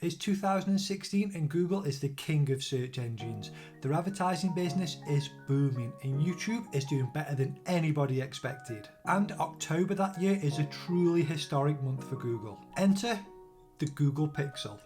It's 2016 and Google is the king of search engines. Their advertising business is booming and YouTube is doing better than anybody expected. And October that year is a truly historic month for Google. Enter the Google Pixel.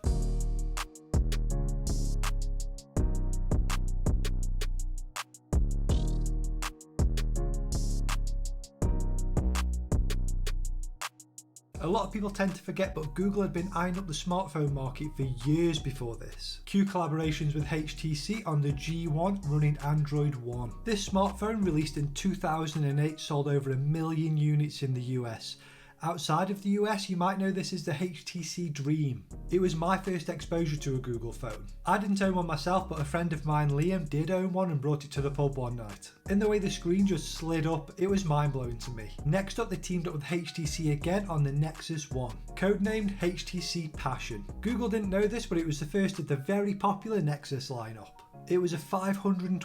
A lot of people tend to forget, but Google had been eyeing up the smartphone market for years before this. Cue collaborations with HTC on the G1 running Android One. This smartphone, released in 2008, sold over 1 million units in the US. Outside of the US, you might know this as the HTC Dream. It was my first exposure to a Google phone. I didn't own one myself, but a friend of mine, Liam, did own one and brought it to the pub one night. In the way the screen just slid up, it was mind-blowing to me. Next up, they teamed up with HTC again on the Nexus One, codenamed HTC Passion. Google didn't know this, but it was the first of the very popular Nexus lineup. It was a $529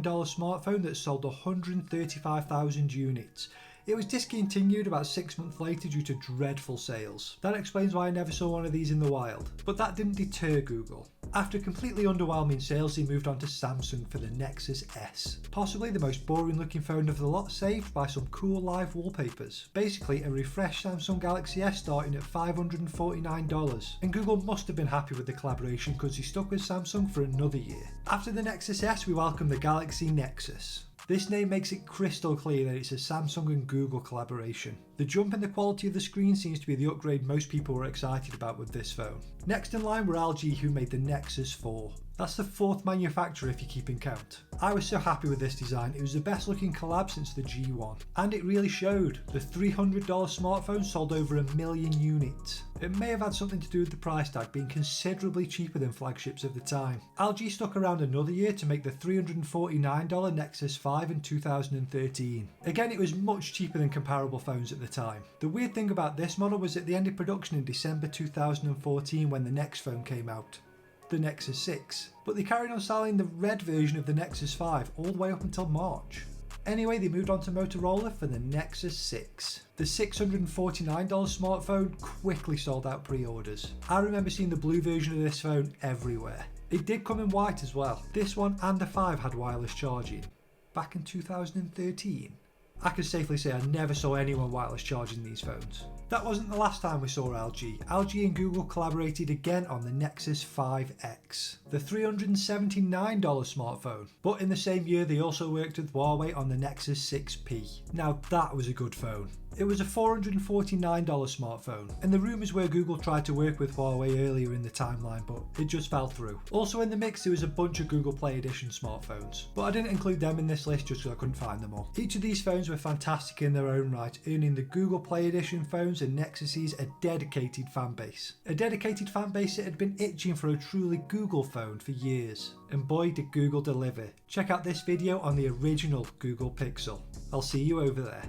smartphone that sold 135,000 units. It was discontinued about 6 months later due to dreadful sales. That explains why I never saw one of these in the wild. But that didn't deter Google. After completely underwhelming sales, they moved on to Samsung for the Nexus S. Possibly the most boring looking phone of the lot, saved by some cool live wallpapers. Basically a refreshed Samsung Galaxy S starting at $549. And Google must have been happy with the collaboration because he stuck with Samsung for another year. After the Nexus S, we welcome the Galaxy Nexus. This name makes it crystal clear that it's a Samsung and Google collaboration. The jump in the quality of the screen seems to be the upgrade most people were excited about with this phone. Next in line were LG, who made the Nexus 4. That's the 4th manufacturer if you're keeping count. I was so happy with this design. It was the best looking collab since the G1. And it really showed. The $300 smartphone sold over 1 million units. It may have had something to do with the price tag being considerably cheaper than flagships of the time. LG stuck around another year to make the $349 Nexus 5 in 2013. Again, it was much cheaper than comparable phones at the time. The weird thing about this model was that they ended production in December 2014 when the next phone came out, the Nexus 6. But they carried on selling the red version of the Nexus 5 all the way up until March. Anyway, they moved on to Motorola for the Nexus 6. The $649 smartphone quickly sold out pre-orders. I remember seeing the blue version of this phone everywhere. It did come in white as well. This one and the 5 had wireless charging. Back in 2013. I can safely say I never saw anyone wireless charging these phones. That wasn't the last time we saw LG. LG and Google collaborated again on the Nexus 5X, the $379 smartphone. But in the same year they also worked with Huawei on the Nexus 6P. Now that was a good phone. It was a $449 smartphone, and the rumours were Google tried to work with Huawei earlier in the timeline, but it just fell through. Also in the mix there was a bunch of Google Play Edition smartphones, but I didn't include them in this list just because I couldn't find them all. Each of these phones were fantastic in their own right, earning the Google Play Edition phones and Nexuses a dedicated fan base. A dedicated fan base that had been itching for a truly Google phone for years. And boy did Google deliver. Check out this video on the original Google Pixel. I'll see you over there.